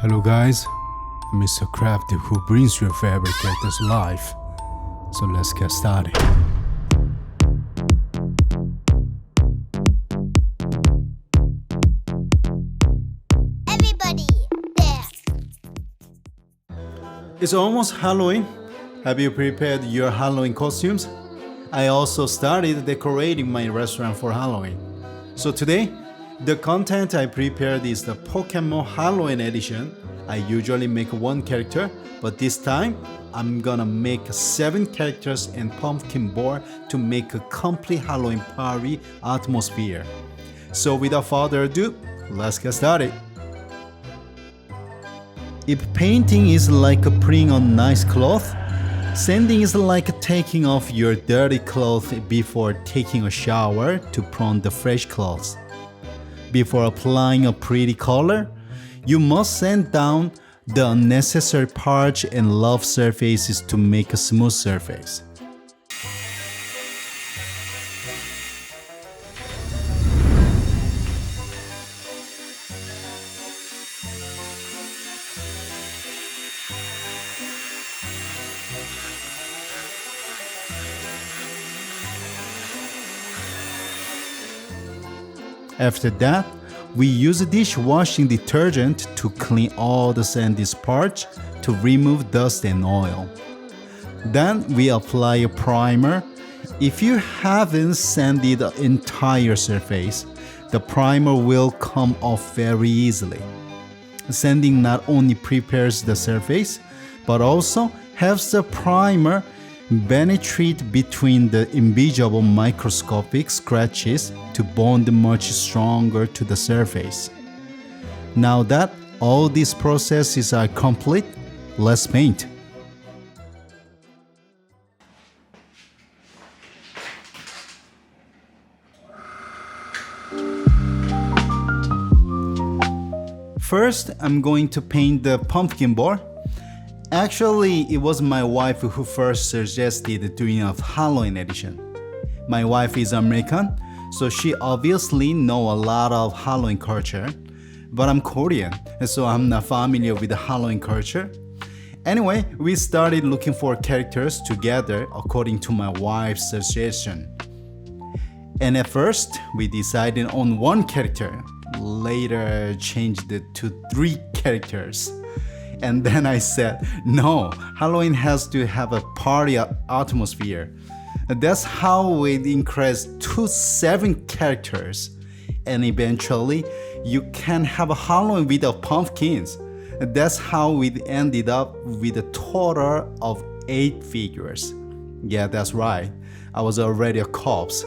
Hello guys, I'm Mr.KooRAFT who brings your favorite characters live. So let's get started. Everybody there. It's almost Halloween. Have you prepared your Halloween costumes? I also started decorating my restaurant for Halloween. So today, the content I prepared is the Pokemon Halloween edition. I usually make one character, but this time I'm gonna make 7 characters and pumpkin board to make a complete Halloween party atmosphere. So without further ado, let's get started. If painting is like putting on nice clothes, sanding is like taking off your dirty clothes before taking a shower to put on the fresh clothes. Before applying a pretty color, you must sand down the unnecessary parts and rough surfaces to make a smooth surface. After that, we use dishwashing detergent to clean all the sandy parts to remove dust and oil. Then we apply a primer. If you haven't sanded the entire surface, the primer will come off very easily. Sanding not only prepares the surface, but also helps the primer penetrate between the invisible microscopic scratches to bond much stronger to the surface. Now that all these processes are complete, let's paint. First, I'm going to paint the pumpkin board. Actually, it was my wife who first suggested doing a Halloween edition. My wife is American, so she obviously knows a lot of Halloween culture, but I'm Korean, so I'm not familiar with the Halloween culture. Anyway, we started looking for characters together according to my wife's suggestion. And at first, we decided on one character, later changed it to 3 characters. And then I said, no, Halloween has to have a party atmosphere. That's how we increased to 7 characters. And eventually, you can have a Halloween without pumpkins. That's how we ended up with a total of 8 figures. Yeah, that's right. I was already a corpse.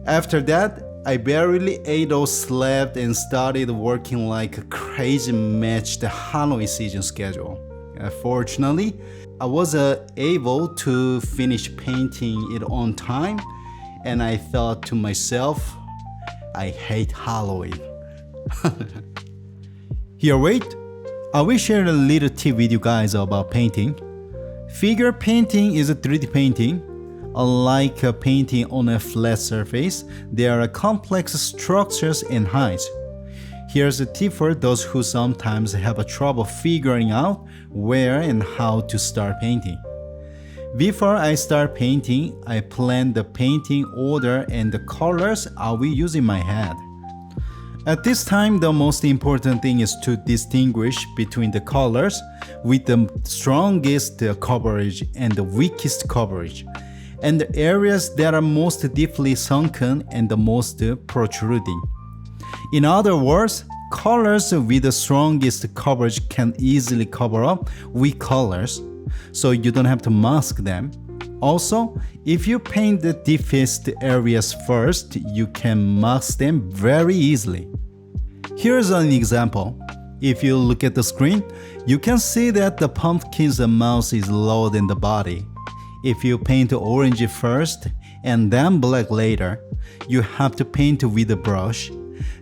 After that, I barely ate or slept and started working like a crazy match the Halloween season schedule. Fortunately, I was able to finish painting it on time, and I thought to myself, I hate Halloween. Here, wait. I will share a little tip with you guys about painting. Figure painting is a 3D painting. Unlike a painting on a flat surface, there are complex structures and heights. Here's a tip for those who sometimes have a trouble figuring out where and how to start painting. Before I start painting, I plan the painting order and the colors I will use in my head. At this time, the most important thing is to distinguish between the colors with the strongest coverage and the weakest coverage, and the areas that are most deeply sunken and the most protruding. In other words, colors with the strongest coverage can easily cover up weak colors, so you don't have to mask them. Also, if you paint the deepest areas first, you can mask them very easily. Here's an example. If you look at the screen, you can see that the pumpkin's mouth is lower than the body. If you paint orange first and then black later, you have to paint with a brush.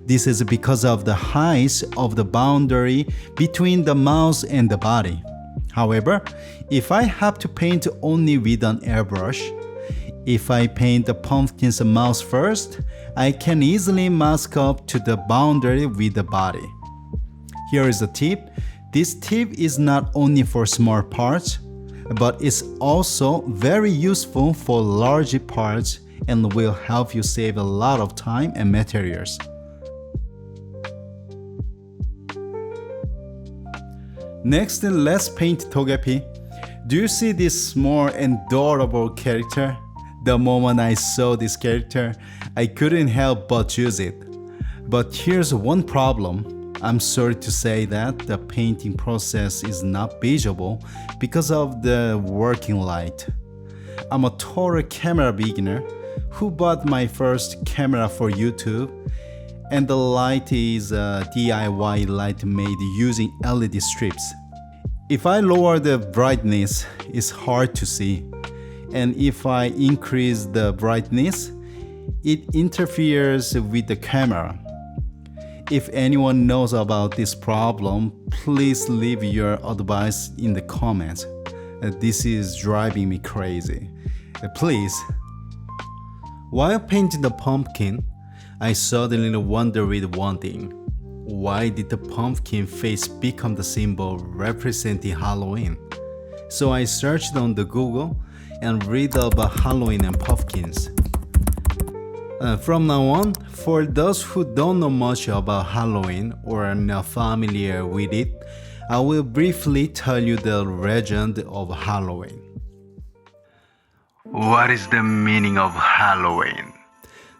This is because of the height of the boundary between the mouth and the body. However, if I have to paint only with an airbrush, if I paint the pumpkin's mouth first, I can easily mask up to the boundary with the body. Here is the tip. This tip is not only for small parts, but it's also very useful for large parts and will help you save a lot of time and materials. Next, let's paint Togepi. Do you see this small and adorable character? The moment I saw this character, I couldn't help but choose it. But here's one problem. I'm sorry to say that the painting process is not visible because of the working light. I'm a total camera beginner who bought my first camera for YouTube, and the light is a DIY light made using LED strips. If I lower the brightness, it's hard to see, and if I increase the brightness, it interferes with the camera. If anyone knows about this problem, please leave your advice in the comments. This is driving me crazy. Please. While painting the pumpkin, I suddenly wondered with one thing. Why did the pumpkin face become the symbol representing Halloween? So I searched on the Google and read about Halloween and pumpkins. From now on, for those who don't know much about Halloween or are not familiar with it, I will briefly tell you the legend of Halloween. What is the meaning of Halloween?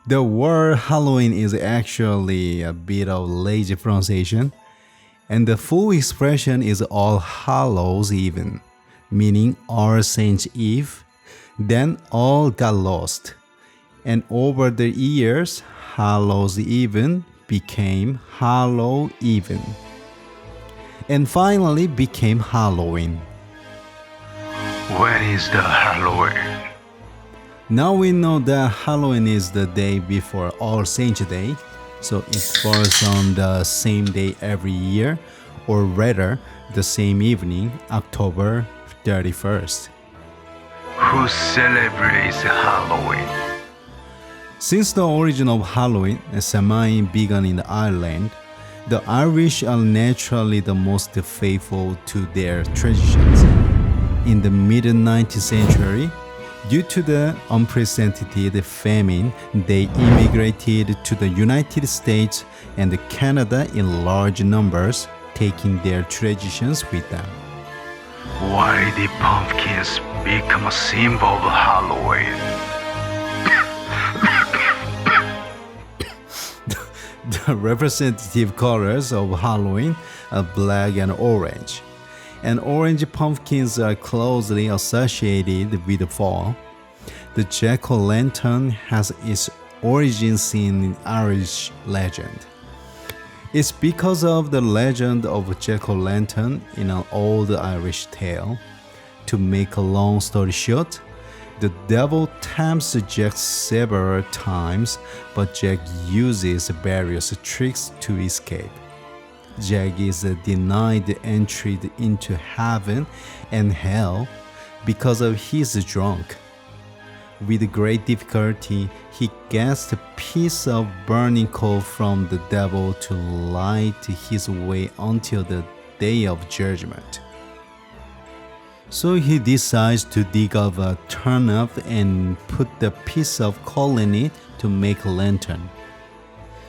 The word Halloween is actually a bit of lazy pronunciation, and the full expression is All Hallows Even, meaning All Saints Eve. Then all got lost, and over the years, Hallows Even became Hallow Even, and finally became Halloween. When is the Halloween? Now we know that Halloween is the day before All Saints Day, so it falls on the same day every year, or rather, the same evening, October 31st. Who celebrates Halloween? Since the origin of Halloween, Samhain began in Ireland, the Irish are naturally the most faithful to their traditions. In the mid-19th century, due to the unprecedented famine, they immigrated to the United States and Canada in large numbers, taking their traditions with them. Why did pumpkins become a symbol of Halloween? The representative colors of Halloween are black and orange. And orange pumpkins are closely associated with the fall. The jack-o'-lantern has its origins in Irish legend. It's because of the legend of jack-o'-lantern in an old Irish tale. To make a long story short, the devil tempts Jack several times, but Jack uses various tricks to escape. Jack is denied entry into heaven and hell because of he's drunk. With great difficulty, he gets a piece of burning coal from the devil to light his way until the day of judgment. So he decides to dig up a turnip and put the piece of coal in it to make a lantern.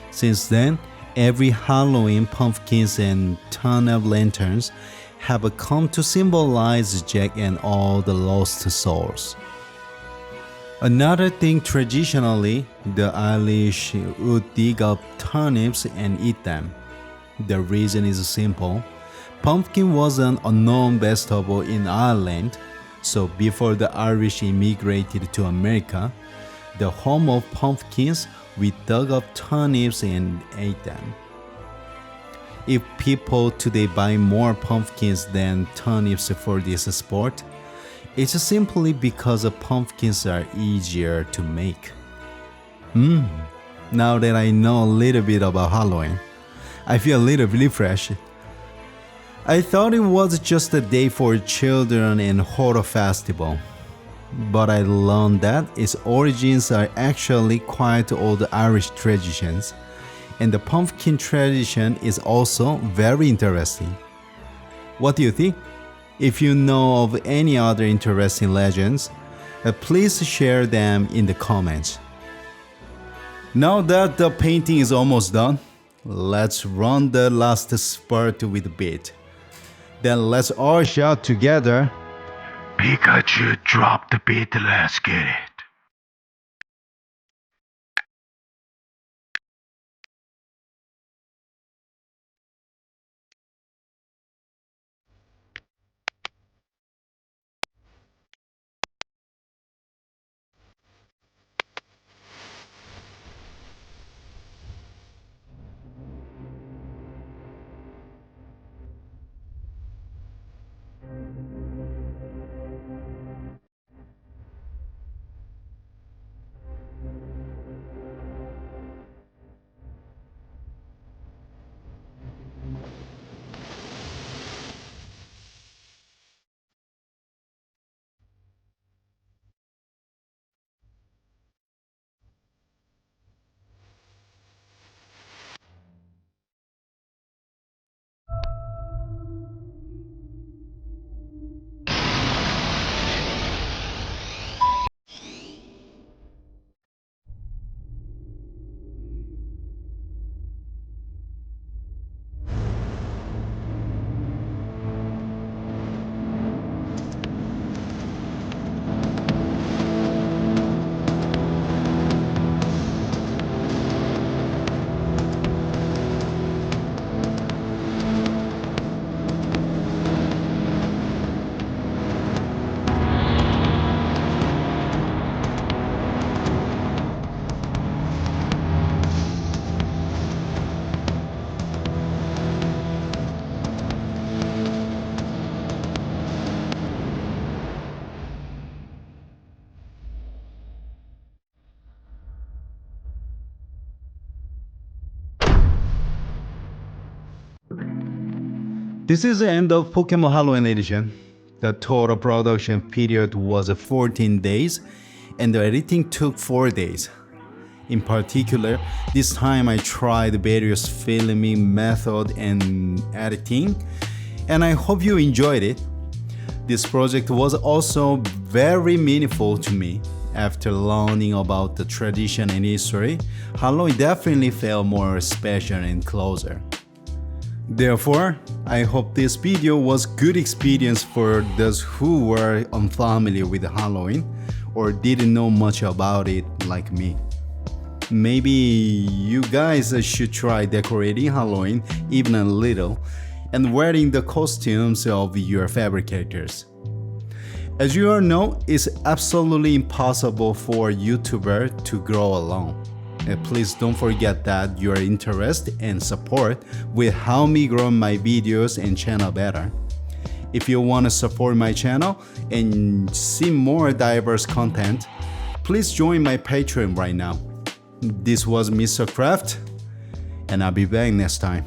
Since then, every Halloween, pumpkins and turnip lanterns have come to symbolize Jack and all the lost souls. Another thing, traditionally, the Irish would dig up turnips and eat them. The reason is simple. Pumpkin was an unknown vegetable in Ireland, so before the Irish immigrated to America, the home of pumpkins, we dug up turnips and ate them. If people today buy more pumpkins than turnips for this sport, it's simply because the pumpkins are easier to make. Now that I know a little bit about Halloween, I feel a little refreshed. I thought it was just a day for children and horror festival, but I learned that its origins are actually quite old Irish traditions. and the pumpkin tradition is also very interesting. What do you think? If you know of any other interesting legends, please share them in the comments. Now that the painting is almost done, let's run the last spurt with a beat. Then let's all shout together, Pikachu, drop the beat, let's get it. This is the end of Pokemon Halloween edition. The total production period was 14 days and the editing took 4 days. In particular, this time I tried various filming method and editing, and I hope you enjoyed it. This project was also very meaningful to me. After learning about the tradition and history, Halloween definitely felt more special and closer. Therefore, I hope this video was good experience for those who were unfamiliar with Halloween or didn't know much about it like me. Maybe you guys should try decorating Halloween even a little and wearing the costumes of your favorite characters. As you all know, it's absolutely impossible for a YouTuber to grow alone. Please don't forget that your interest and support will help me grow my videos and channel better. If you want to support my channel and see more diverse content, please join my Patreon right now. This was Mr.KooRAFT, and I'll be back next time.